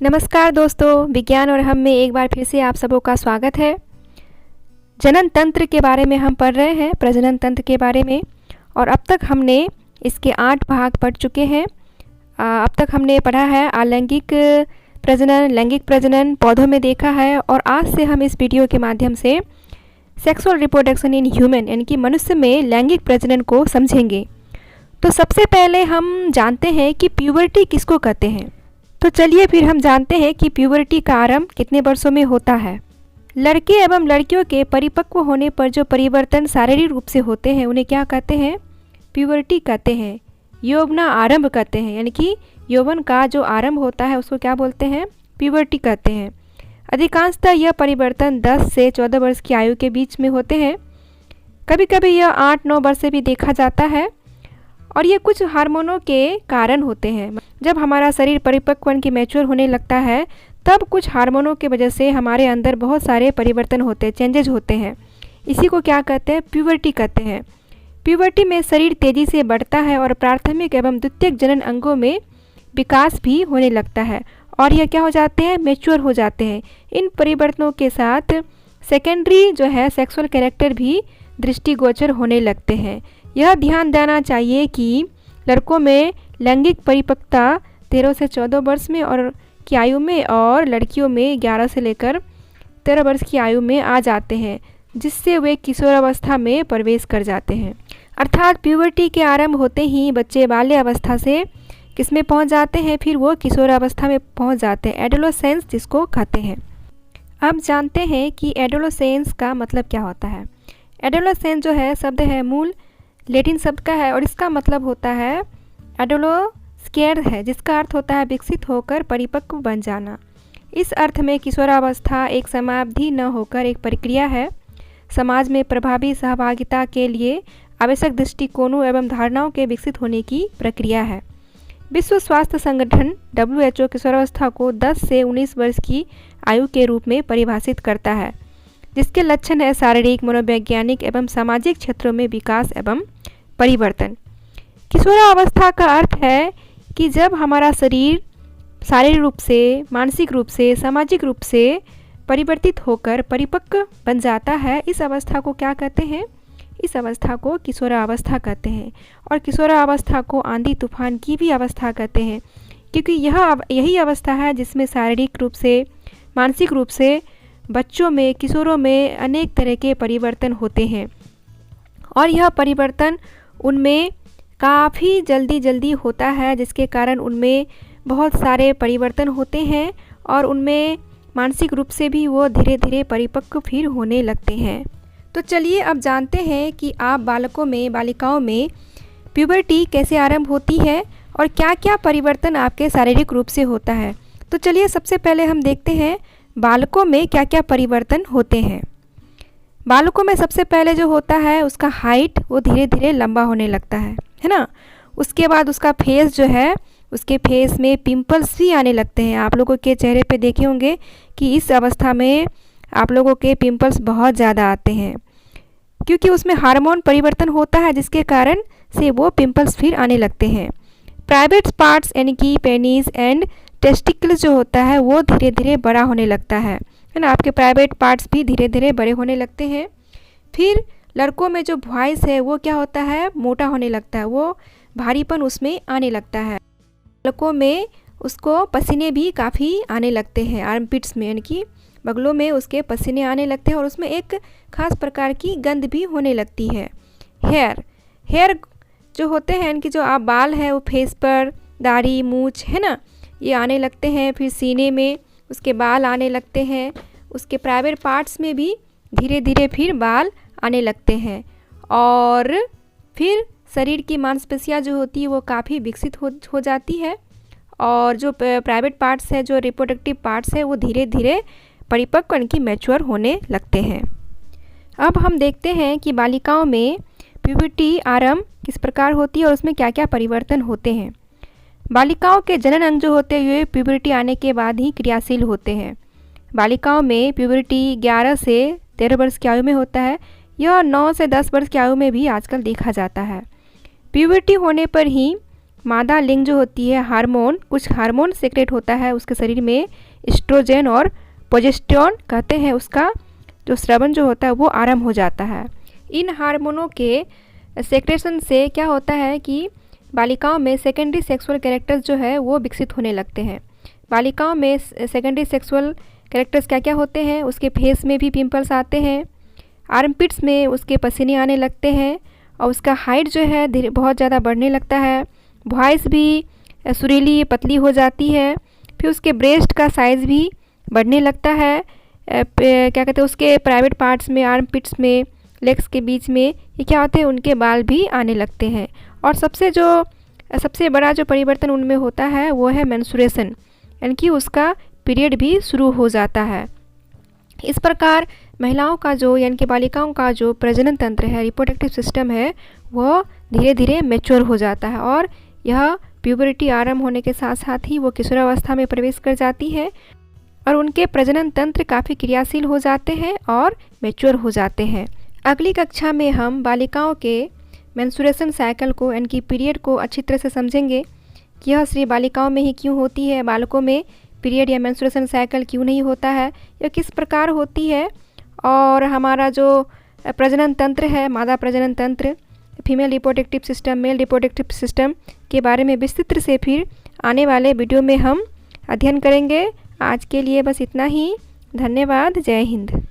नमस्कार दोस्तों, विज्ञान और हम में एक बार फिर से आप सबों का स्वागत है। जनन तंत्र के बारे में हम पढ़ रहे हैं, प्रजनन तंत्र के बारे में, और अब तक हमने इसके 8 भाग पढ़ चुके हैं। अब तक हमने पढ़ा है अलैंगिक प्रजनन, लैंगिक प्रजनन, पौधों में देखा है, और आज से हम इस वीडियो के माध्यम से सेक्सुअल रिप्रोडक्शन इन ह्यूमन यानी कि मनुष्य में लैंगिक प्रजनन को समझेंगे। तो सबसे पहले हम जानते हैं कि प्यूबर्टी किसको कहते हैं। तो चलिए फिर हम जानते हैं कि प्यूबर्टी का आरंभ कितने वर्षों में होता है। लड़के एवं लड़कियों के परिपक्व होने पर जो परिवर्तन शारीरिक रूप से होते हैं उन्हें क्या कहते हैं? प्यूबर्टी कहते हैं। यौवना आरंभ कहते हैं, यानी कि यौवन का जो आरंभ होता है उसको क्या बोलते हैं? प्यूबर्टी कहते हैं। अधिकांशतः यह परिवर्तन 10 से 14 वर्ष की आयु के बीच में होते हैं। कभी कभी यह 8-9 वर्ष से भी देखा जाता है, और ये कुछ हार्मोनों के कारण होते हैं। जब हमारा शरीर परिपक्व की मैच्योर होने लगता है तब कुछ हार्मोनों की वजह से हमारे अंदर बहुत सारे परिवर्तन होते हैं, चेंजेज होते हैं। इसी को क्या कहते हैं? प्यूबर्टी कहते हैं। प्यूबर्टी में शरीर तेज़ी से बढ़ता है और प्राथमिक एवं द्वितीयक जनन अंगों में विकास भी होने लगता है, और यह क्या हो जाते हैं? मैच्योर हो जाते हैं। इन परिवर्तनों के साथ सेकेंडरी जो है सेक्सुअल कैरेक्टर भी दृष्टिगोचर होने लगते हैं। यह ध्यान देना चाहिए कि लड़कों में लैंगिक परिपक्वता 13 से 14 वर्ष में और की आयु में, और लड़कियों में 11 से लेकर 13 वर्ष की आयु में आ जाते हैं, जिससे वे किशोरावस्था में प्रवेश कर जाते हैं। अर्थात प्यूबर्टी के आरंभ होते ही बच्चे बाल्य अवस्था से किसमें पहुंच जाते हैं? फिर वो किशोरावस्था में पहुंच जाते हैं, एडोलेसेंस जिसको कहते हैं। अब जानते हैं कि एडोलेसेंस का मतलब क्या होता है। एडोलेसेंस जो है शब्द है मूल लैटिन शब्द का है, और इसका मतलब होता है एडोलोस्केर है, जिसका अर्थ होता है विकसित होकर परिपक्व बन जाना। इस अर्थ में किशोरावस्था एक समाप्ति न होकर एक प्रक्रिया है। समाज में प्रभावी सहभागिता के लिए आवश्यक दृष्टिकोणों एवं धारणाओं के विकसित होने की प्रक्रिया है। विश्व स्वास्थ्य संगठन WHO किशोरावस्था को 10 से 19 वर्ष की आयु के रूप में परिभाषित करता है, जिसके लक्षण है शारीरिक, मनोवैज्ञानिक एवं सामाजिक क्षेत्रों में विकास एवं परिवर्तन। किशोरावस्था का अर्थ है कि जब हमारा शरीर शारीरिक रूप से, मानसिक रूप से, सामाजिक रूप से परिवर्तित होकर परिपक्व बन जाता है। इस अवस्था को क्या कहते हैं? इस अवस्था को किशोरावस्था कहते हैं। और किशोरावस्था को आंधी तूफान की भी अवस्था कहते हैं, क्योंकि यही अवस्था है जिसमें शारीरिक रूप से, मानसिक रूप से बच्चों में, किशोरों में अनेक तरह के परिवर्तन होते हैं, और यह परिवर्तन उनमें काफ़ी जल्दी होता है, जिसके कारण उनमें बहुत सारे परिवर्तन होते हैं, और उनमें मानसिक रूप से भी वो धीरे धीरे परिपक्व फिर होने लगते हैं। तो चलिए अब जानते हैं कि आप बालकों में, बालिकाओं में प्यूबर्टी कैसे आरंभ होती है और क्या क्या परिवर्तन आपके शारीरिक रूप से होता है। तो चलिए सबसे पहले हम देखते हैं बालकों में क्या क्या परिवर्तन होते हैं। बालकों में सबसे पहले जो होता है उसका हाइट वो धीरे धीरे लंबा होने लगता है ना। उसके बाद उसका फेस जो है, उसके फेस में पिंपल्स भी आने लगते हैं। आप लोगों के चेहरे पे देखे होंगे कि इस अवस्था में आप लोगों के पिंपल्स बहुत ज़्यादा आते हैं, क्योंकि उसमें हार्मोन परिवर्तन होता है, जिसके कारण से वो पिंपल्स फिर आने लगते हैं। प्राइवेट पार्ट्स यानी कि पेनिस एंड टेस्टिकल्स जो होता है वो धीरे धीरे बड़ा होने लगता है ना। आपके प्राइवेट पार्ट्स भी धीरे धीरे बड़े होने लगते हैं। फिर लड़कों में जो वॉइस है वो क्या होता है? मोटा होने लगता है, वो भारीपन उसमें आने लगता है। लड़कों में उसको पसीने भी काफ़ी आने लगते हैं, आर्मपिट्स में यानी कि बगलों में उसके पसीने आने लगते हैं, और उसमें एक खास प्रकार की गंध भी होने लगती है। हेयर जो होते हैं इनकी जो आप बाल है वो फेस पर, दाढ़ी, मूछ है ना, ये आने लगते हैं। फिर सीने में उसके बाल आने लगते हैं। उसके प्राइवेट पार्ट्स में भी धीरे धीरे फिर बाल आने लगते हैं, और फिर शरीर की मांसपेशियाँ जो होती है वो काफ़ी विकसित हो जाती है, और जो प्राइवेट पार्ट्स है, जो रिप्रोडक्टिव पार्ट्स है, वो धीरे धीरे परिपक्व की मैच्योर होने लगते हैं। अब हम देखते हैं कि बालिकाओं में प्यूबर्टी आरंभ किस प्रकार होती है और उसमें क्या क्या परिवर्तन होते हैं। बालिकाओं के जनन अंग जो होते हैं प्यूबर्टी आने के बाद ही क्रियाशील होते हैं। बालिकाओं में प्यूबर्टी 11 से 13 वर्ष की आयु में होता है। यह 9 से 10 वर्ष की आयु में भी आजकल देखा जाता है। प्यूबर्टी होने पर ही मादा लिंग जो होती है कुछ हार्मोन सेक्रेट होता है उसके शरीर में, एस्ट्रोजन और प्रोजेस्टेरोन कहते हैं, उसका जो स्रवन जो होता है वो आरंभ हो जाता है। इन हार्मोनों के सेक्रेशन से क्या होता है कि बालिकाओं में सेकेंडरी सेक्सुअल कैरेक्टर्स जो है वो विकसित होने लगते हैं। बालिकाओं में सेकेंडरी सेक्सुअल कैरेक्टर्स क्या क्या होते हैं, उसके फेस में भी पिंपल्स आते हैं, आर्मपिट्स में उसके पसीने आने लगते हैं और उसका हाइट जो है धीरे बहुत ज़्यादा बढ़ने लगता है, वॉइस भी सुरीली पतली हो जाती है, फिर उसके ब्रेस्ट का साइज़ भी बढ़ने लगता है, क्या कहते हैं उसके प्राइवेट पार्ट्स में, आर्मपिट्स में, लेग्स के बीच में ये क्या होते हैं उनके बाल भी आने लगते हैं। और सबसे बड़ा जो परिवर्तन उनमें होता है वो है मेंस्ट्रुएशन, यानी कि उसका पीरियड भी शुरू हो जाता है। इस प्रकार महिलाओं का जो यानी कि बालिकाओं का जो प्रजनन तंत्र है, रिप्रोडक्टिव सिस्टम है, वह धीरे धीरे मैच्योर हो जाता है और यह प्यूबरिटी आरंभ होने के साथ साथ ही वो किशोरावस्था में प्रवेश कर जाती है और उनके प्रजनन तंत्र काफ़ी क्रियाशील हो जाते हैं और मैच्योर हो जाते हैं। अगली कक्षा में हम बालिकाओं के मेंस्ट्रुएशन साइकिल को यानी कि पीरियड को अच्छी तरह से समझेंगे कि यह सिर्फ बालिकाओं में ही क्यों होती है, बालकों में पीरियड या मेंस्ट्रुएशन साइकिल क्यों नहीं होता है, यह किस प्रकार होती है, और हमारा जो प्रजनन तंत्र है, मादा प्रजनन तंत्र, female reproductive system, male reproductive system के बारे में विस्तृत से फिर आने वाले वीडियो में हम अध्ययन करेंगे। आज के लिए बस इतना ही। धन्यवाद। जय हिंद।